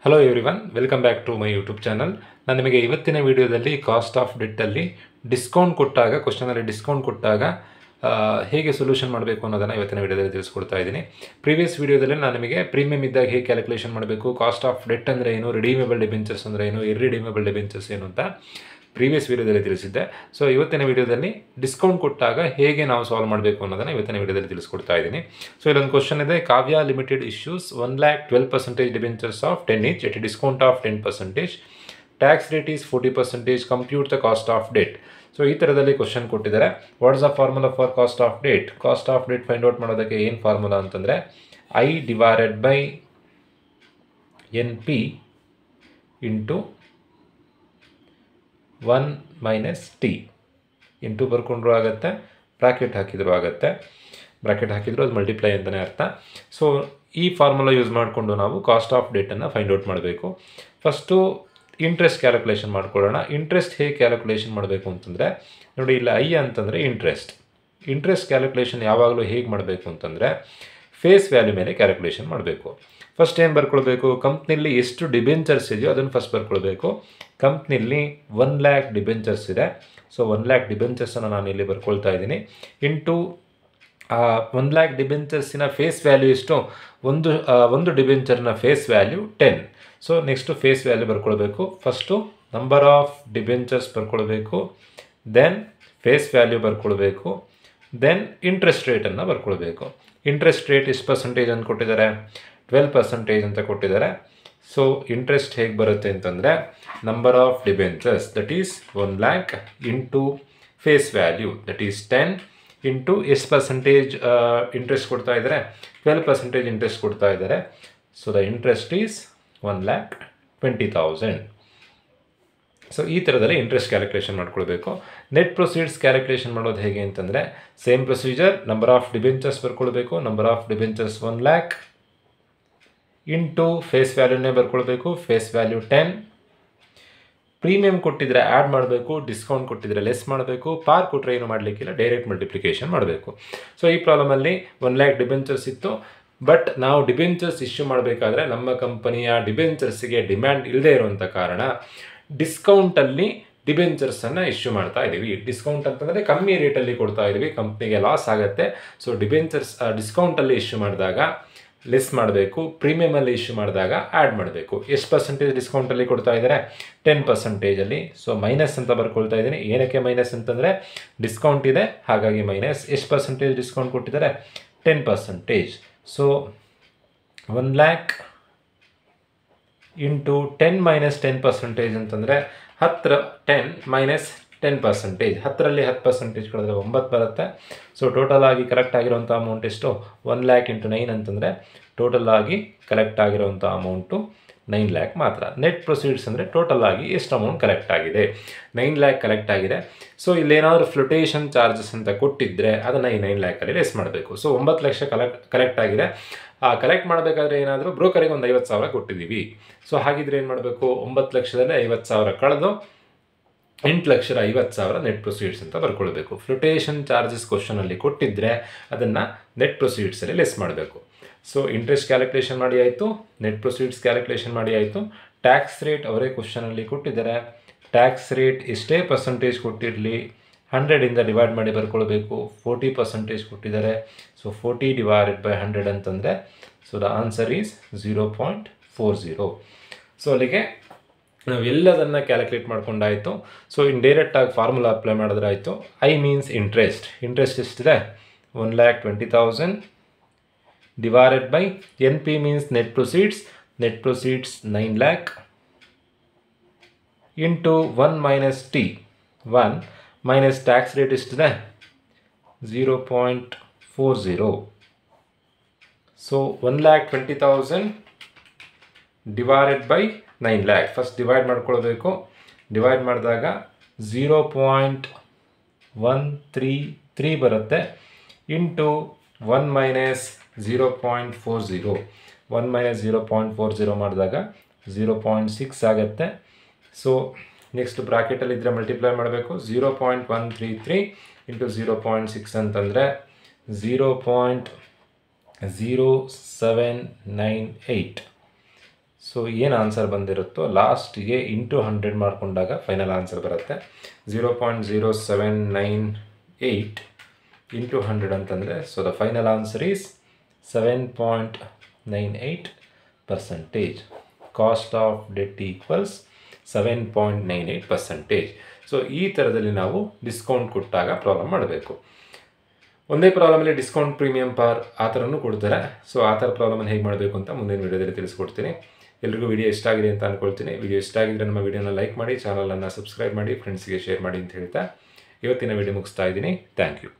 Hello everyone, welcome back to my YouTube channel. ನಾನು ನಿಮಗೆ ಇವತ್ತಿನ ವಿಡಿಯೋದಲ್ಲಿ ಕಾಸ್ಟ್ ಆಫ್ ಡೆಟ್ಟಲ್ಲಿ ಡಿಸ್ಕೌಂಟ್ ಕೊಟ್ಟಾಗ, ಕ್ವಶನಲ್ಲಿ ಡಿಸ್ಕೌಂಟ್ ಕೊಟ್ಟಾಗ ಹೇಗೆ ಸೊಲ್ಯೂಷನ್ ಮಾಡಬೇಕು ಅನ್ನೋದನ್ನು ಇವತ್ತಿನ ವಿಡಿಯೋದಲ್ಲಿ ತಿಳಿಸ್ಕೊಡ್ತಾ ಇದ್ದೀನಿ. ಪ್ರೀವಿಯಸ್ ವಿಡಿಯೋದಲ್ಲಿ ನಾನು ನಿಮಗೆ ಪ್ರೀಮಿಯಮ್ ಇದ್ದಾಗ ಹೇಗೆ ಕ್ಯಾಲ್ಕುಲೇಷನ್ ಮಾಡಬೇಕು, ಕಾಸ್ಟ್ ಆಫ್ ಡೆಟ್ ಅಂದರೆ ಏನು, ರಿಡೀಮೇಬಲ್ ಡಿಬೆಂಚರ್ಸ್ ಅಂದರೆ ಏನು, ಇರ್ರಿಡೀಮೇಬಲ್ ಡಿಬೆಂಚರ್ಸ್ ಏನು ಅಂತ ಪ್ರೀವಿಯಸ್ ವಿಡಿಯೋದಲ್ಲಿ ತಿಳಿಸಿದ್ದೆ. ಸೊ ಇವತ್ತಿನ ವಿಡಿಯೋದಲ್ಲಿ ಡಿಸ್ಕೌಂಟ್ ಕೊಟ್ಟಾಗ ಹೇಗೆ ನಾವು ಸಾಲ್ವ್ ಮಾಡಬೇಕು ಅನ್ನೋದನ್ನು ಇವತ್ತಿನ ವಿಡಿಯೋದಲ್ಲಿ ತಿಳಿಸ್ಕೊಡ್ತಾ ಇದ್ದೀನಿ. ಸೊ ಇಲ್ಲೊಂದು ಕ್ವಶನ್ ಇದೆ, Kavya limited issues 1,12% debentures of 10 each at a discount of 10%. Tax rate is 40%. Compute the cost of debt. So ಈ ಥರದಲ್ಲಿ ಕ್ವಶನ್ ಕೊಟ್ಟಿದ್ದಾರೆ. What is the formula for cost of debt? Cost of debt find out ಮಾಡೋದಕ್ಕೆ ಏನು formula ಅಂತಂದರೆ I divided by NP into 1 minus T. Into ಬರ್ಕೊಂಡ್ರು ಆಗುತ್ತೆ, bracket ಹಾಕಿದ್ರು ಆಗುತ್ತೆ. ಬ್ರಾಕೆಟ್ ಹಾಕಿದ್ರು ಅದು ಮಲ್ಟಿಪ್ಲೈ ಅಂತಲೇ ಅರ್ಥ. ಸೊ ಈ ಫಾರ್ಮುಲಾ ಯೂಸ್ ಮಾಡಿಕೊಂಡು ನಾವು ಕಾಸ್ಟ್ ಆಫ್ ಡೆಟನ್ನು ಫೈಂಡ್ ಔಟ್ ಮಾಡಬೇಕು. ಫಸ್ಟು ಇಂಟ್ರೆಸ್ಟ್ ಕ್ಯಾಲ್ಕುಲೇಷನ್ ಮಾಡ್ಕೊಳ್ಳೋಣ. ಇಂಟ್ರೆಸ್ಟ್ ಹೇಗೆ ಕ್ಯಾಲ್ಕುಲೇಷನ್ ಮಾಡಬೇಕು ಅಂತಂದರೆ ನೋಡಿ, ಇಲ್ಲಿ ಐ ಅಂತಂದರೆ ಇಂಟ್ರೆಸ್ಟ್ ಕ್ಯಾಲ್ಕುಲೇಷನ್ ಯಾವಾಗಲೂ ಹೇಗೆ ಮಾಡಬೇಕು ಅಂತಂದರೆ ಫೇಸ್ ವ್ಯಾಲ್ಯೂ ಮೇಲೆ ಕ್ಯಾಲ್ಕುಲೇಷನ್ ಮಾಡಬೇಕು. ಫಸ್ಟ್ ಏನು ಬರ್ಕೊಳ್ಬೇಕು, ಕಂಪ್ನಿಲಿ ಎಷ್ಟು ಡಿಬೆಂಚರ್ಸ್ ಇದೆಯೋ ಅದನ್ನು ಫಸ್ಟ್ ಬರ್ಕೊಳ್ಬೇಕು. ಕಂಪ್ನಿಲಿ 1 lakh ಡಿಬೆಂಚರ್ಸ್ ಇದೆ. ಸೊ 1 lakh ಡಿಬೆಂಚರ್ಸನ್ನು ನಾನು ಇಲ್ಲಿ ಬರ್ಕೊಳ್ತಾ ಇದ್ದೀನಿ. ಇಂಟು 1 lakh ಡಿಬೆಂಚರ್ಸಿನ ಫೇಸ್ ವ್ಯಾಲ್ಯೂ ಎಷ್ಟು, ಒಂದು ಡಿಬೆಂಚರ್ನ face value 10. So next face value ಬರ್ಕೊಳ್ಬೇಕು. ಫಸ್ಟು ನಂಬರ್ ಆಫ್ ಡಿಬೆಂಚರ್ಸ್ ಬರ್ಕೊಳ್ಬೇಕು, ದೆನ್ ಫೇಸ್ ವ್ಯಾಲ್ಯೂ ಬರ್ಕೊಳ್ಬೇಕು, ದೆನ್ ಇಂಟ್ರೆಸ್ಟ್ ರೇಟನ್ನು ಬರ್ಕೊಳ್ಬೇಕು. ಇಂಟ್ರೆಸ್ಟ್ ರೇಟ್ ಎಷ್ಟು ಪರ್ಸೆಂಟೇಜ್ ಅಂತ ಕೊಟ್ಟಿದ್ದಾರೆ, 12% ಅಂತ ಕೊಟ್ಟಿದ್ದಾರೆ. ಸೊ ಇಂಟ್ರೆಸ್ಟ್ ಹೇಗೆ ಬರುತ್ತೆ ಅಂತಂದರೆ number of debentures that is 1 lakh into face value that is 10 into ಎಷ್ಟು ಪರ್ಸೆಂಟೇಜ್ ಇಂಟ್ರೆಸ್ಟ್ ಕೊಡ್ತಾ ಇದ್ದಾರೆ, 12% ಇಂಟ್ರೆಸ್ಟ್ ಕೊಡ್ತಾ ಇದ್ದಾರೆ. So the interest is 1,20,000. So ಈ ಥರದಲ್ಲಿ ಇಂಟ್ರೆಸ್ಟ್ ಕ್ಯಾಲ್ಕುಲೇಷನ್ ಮಾಡ್ಕೊಳ್ಬೇಕು. ನೆಟ್ ಪ್ರೊಸೀಡ್ಸ್ ಕ್ಯಾಲ್ಕುಲೇಷನ್ ಮಾಡೋದು ಹೇಗೆ ಅಂತಂದರೆ same procedure. Number of debentures ಬರ್ಕೊಳ್ಬೇಕು. Number of debentures 1 lakh into face ವ್ಯಾಲ್ಯೂನೇ ಬರ್ಕೊಳ್ಬೇಕು. Face value 10. ಪ್ರೀಮಿಯಂ ಕೊಟ್ಟಿದ್ರೆ ಆ್ಯಡ್ ಮಾಡಬೇಕು, ಡಿಸ್ಕೌಂಟ್ ಕೊಟ್ಟಿದ್ರೆ ಲೆಸ್ ಮಾಡಬೇಕು, ಪಾರ್ ಕೊಟ್ಟರೆ ಏನು ಮಾಡಲಿಕ್ಕಿಲ್ಲ, ಡೈರೆಕ್ಟ್ ಮಲ್ಟಿಪ್ಲಿಕೇಶನ್ ಮಾಡಬೇಕು. ಸೊ ಈ ಪ್ರಾಬ್ಲಮಲ್ಲಿ 1 lakh ಡಿಬೆಂಚರ್ಸ್ ಇತ್ತು. ಬಟ್ ನಾವು ಡಿಬೆಂಚರ್ಸ್ ಇಶ್ಯೂ ಮಾಡಬೇಕಾದ್ರೆ ನಮ್ಮ ಕಂಪನಿಯ ಡಿಬೆಂಚರ್ಸಿಗೆ ಡಿಮ್ಯಾಂಡ್ ಇಲ್ಲದೆ ಇರುವಂಥ ಕಾರಣ ಡಿಸ್ಕೌಂಟಲ್ಲಿ ಡಿಬೆಂಚರ್ಸನ್ನು ಇಶ್ಯೂ ಮಾಡ್ತಾ ಇದ್ದೀವಿ. ಡಿಸ್ಕೌಂಟ್ ಅಂತಂದರೆ ಕಮ್ಮಿ ರೇಟಲ್ಲಿ ಕೊಡ್ತಾ ಇದ್ದೀವಿ, ಕಂಪ್ನಿಗೆ ಲಾಸ್ ಆಗುತ್ತೆ. ಸೊ ಡಿಬೆಂಚರ್ಸ್ ಡಿಸ್ಕೌಂಟಲ್ಲಿ ಇಶ್ಯೂ ಮಾಡಿದಾಗ ಲೆಸ್ ಮಾಡಬೇಕು, ಪ್ರೀಮಿಯಮಲ್ಲಿ ಇಶ್ಯೂ ಮಾಡಿದಾಗ ಆ್ಯಡ್ ಮಾಡಬೇಕು. ಎಷ್ಟು ಪರ್ಸೆಂಟೇಜ್ ಡಿಸ್ಕೌಂಟಲ್ಲಿ ಕೊಡ್ತಾ ಇದ್ದಾರೆ, 10%. ಸೊ ಮೈನಸ್ ಅಂತ ಬರ್ಕೊಳ್ತಾ ಇದ್ದೀನಿ. ಏನಕ್ಕೆ ಮೈನಸ್ ಅಂತಂದರೆ ಡಿಸ್ಕೌಂಟ್ ಇದೆ, ಹಾಗಾಗಿ ಮೈನಸ್. ಎಷ್ಟು ಪರ್ಸೆಂಟೇಜ್ ಡಿಸ್ಕೌಂಟ್ ಕೊಟ್ಟಿದ್ದಾರೆ, 10%. ಸೊ 1 lakh ಇಂಟು 10 ಮೈನಸ್ 10% ಅಂತಂದರೆ 10 ಮೈನಸ್ 10%. 10ರಲ್ಲಿ 10% ಕಳೆದ್ರೆ 9 ಬರುತ್ತೆ. ಸೊ ಟೋಟಲ್ ಆಗಿ ಕಲೆಕ್ಟ್ ಆಗಿರೋಂಥ ಅಮೌಂಟ್ ಎಷ್ಟು, 1 lakh ಇಂಟು 9 ಅಂತಂದರೆ ಟೋಟಲ್ ಆಗಿ ಕಲೆಕ್ಟ್ ಆಗಿರೋಂಥ ಅಮೌಂಟು 9 lakh ಮಾತ್ರ. ನೆಟ್ ಪ್ರೊಸೀಡ್ಸ್ ಅಂದರೆ ಟೋಟಲ್ ಆಗಿ ಎಷ್ಟು ಅಮೌಂಟ್ ಕಲೆಕ್ಟ್ ಆಗಿದೆ, 9 lakh ಕಲೆಕ್ಟ್ ಆಗಿದೆ. ಸೊ ಇಲ್ಲೇನಾದರೂ ಫ್ಲುಟೇಷನ್ ಚಾರ್ಜಸ್ ಅಂತ ಕೊಟ್ಟಿದ್ದರೆ ಅದನ್ನು ಈ 9 lakhಲ್ಲಿ ಲೆಸ್ ಮಾಡಬೇಕು. ಸೊ 9 ಲಕ್ಷ ಕಲೆಕ್ಟ್ ಆಗಿದೆ. ಕಲೆಕ್ಟ್ ಮಾಡಬೇಕಾದ್ರೆ ಏನಾದರೂ ಬ್ರೋಕರಿಗೆ ಒಂದು 50,000 ಕೊಟ್ಟಿದ್ದೀವಿ. ಸೊ ಹಾಗಿದ್ರೆ ಏನು ಮಾಡಬೇಕು, 9 ಲಕ್ಷದಲ್ಲಿ 50,000 ಕಳೆದು 8,50,000 ನೆಟ್ ಪ್ರೊಸೀಡ್ಸ್ ಅಂತ ಬರ್ಕೊಳ್ಬೇಕು. ಫ್ಲುಟೇಷನ್ ಚಾರ್ಜಸ್ ಕ್ವಶನಲ್ಲಿ ಕೊಟ್ಟಿದ್ದರೆ ಅದನ್ನು ನೆಟ್ ಪ್ರೊಸೀಡ್ಸಲ್ಲಿ ಲೆಸ್ ಮಾಡಬೇಕು. ಸೊ ಇಂಟ್ರೆಸ್ಟ್ ಕ್ಯಾಲ್ಕುಲೇಷನ್ ಮಾಡಿ ಆಯಿತು, ನೆಟ್ ಪ್ರೊಸೀಡ್ಸ್ ಕ್ಯಾಲ್ಕುಲೇಷನ್ ಮಾಡಿ ಆಯಿತು. ಟ್ಯಾಕ್ಸ್ ರೇಟ್ ಅವರೇ ಕ್ವಶನಲ್ಲಿ ಕೊಟ್ಟಿದ್ದಾರೆ. ಟ್ಯಾಕ್ಸ್ ರೇಟ್ ಎಷ್ಟೇ ಪರ್ಸೆಂಟೇಜ್ ಕೊಟ್ಟಿರಲಿ 100ಇಂದ ಡಿವೈಡ್ ಮಾಡಿ ಬರ್ಕೊಳ್ಬೇಕು. 40% ಕೊಟ್ಟಿದ್ದಾರೆ. ಸೊ 40 ಡಿವೈಡೆಡ್ ಬೈ 100 ಅಂತಂದರೆ so the answer is 0.40. So ಅಲ್ಲಿಗೆ ನಾವು ಎಲ್ಲದನ್ನು ಕ್ಯಾಲ್ಕುಲೇಟ್ ಮಾಡ್ಕೊಂಡಾಯಿತು. ಸೊ ಡೈರೆಕ್ಟಾಗಿ ಫಾರ್ಮುಲಾ ಅಪ್ಲೈ ಮಾಡಿದ್ರೆ ಆಯಿತು. ಐ ಮೀನ್ಸ್ ಇಂಟ್ರೆಸ್ಟ್ ಎಷ್ಟಿದೆ, 1,20,000 divided by NP means net proceeds 9 lakh into 1 minus T. 1 minus tax rate ಎಷ್ಟಿದೆ, 0.40. So 1,20,000 divided by 9 lakh. First divide ಮಾಡ್ಕೊಳ್ಬೇಕು. Divide ಮಾಡಿದಾಗ 0.133 ಬರುತ್ತೆ. Into 1 minus 0.40. 1 ಮೈನಸ್ 0.40 ಮಾಡಿದಾಗ 0.6 ಆಗುತ್ತೆ. ಸೊ ನೆಕ್ಸ್ಟ್ ಬ್ರಾಕೆಟಲ್ಲಿ ಇದ್ದರೆ ಮಲ್ಟಿಪ್ಲೈ ಮಾಡಬೇಕು. 0.133 ಇಂಟು 0.6 ಅಂತಂದರೆ 0.0798. ಸೊ ಏನು ಆನ್ಸರ್ ಬಂದಿರುತ್ತೋ ಲಾಸ್ಟ್ಗೆ ಇಂಟು 100 ಮಾಡಿಕೊಂಡಾಗ ಫೈನಲ್ ಆನ್ಸರ್ ಬರುತ್ತೆ. 0.0798 ಇಂಟು 100 ಅಂತಂದರೆ so the final answer is 7.98%. Cost of debt equals 7.98%. So ಈ ಥರದಲ್ಲಿ ನಾವು ಡಿಸ್ಕೌಂಟ್ ಕೊಟ್ಟಾಗ ಪ್ರಾಬ್ಲಮ್ ಮಾಡಬೇಕು. ಒಂದೇ ಪ್ರಾಬ್ಲಮಲ್ಲಿ ಡಿಸ್ಕೌಂಟ್ ಪ್ರೀಮಿಯಂ ಪಾರ್ ಆ ಥರನೂ ಕೊಡ್ತಾರೆ. ಸೊ ಆ ಥರ ಪ್ರಾಬ್ಲಮನ್ನು ಹೇಗೆ ಮಾಡಬೇಕು ಅಂತ ಮುಂದಿನ ವೀಡಿಯೋದಲ್ಲಿ ತಿಳಿಸ್ಕೊಡ್ತೀನಿ. ಎಲ್ರಿಗೂ ವಿಡಿಯೋ ಇಷ್ಟ ಆಗಿದೆ ಅಂತ ಅಂದ್ಕೊಳ್ತೀನಿ. ವಿಡಿಯೋ ಇಷ್ಟ ಆಗಿದ್ರೆ ನಮ್ಮ ವಿಡಿಯೋನ ಲೈಕ್ ಮಾಡಿ, ಚಾನಲನ್ನು ಸಬ್ಸ್ಕ್ರೈಬ್ ಮಾಡಿ, ಫ್ರೆಂಡ್ಸ್ಗೆ ಶೇರ್ ಮಾಡಿ ಅಂತ ಹೇಳ್ತಾ ಇವತ್ತಿನ ವಿಡಿಯೋ ಮುಗಿಸ್ತಾ ಇದ್ದೀನಿ. Thank you.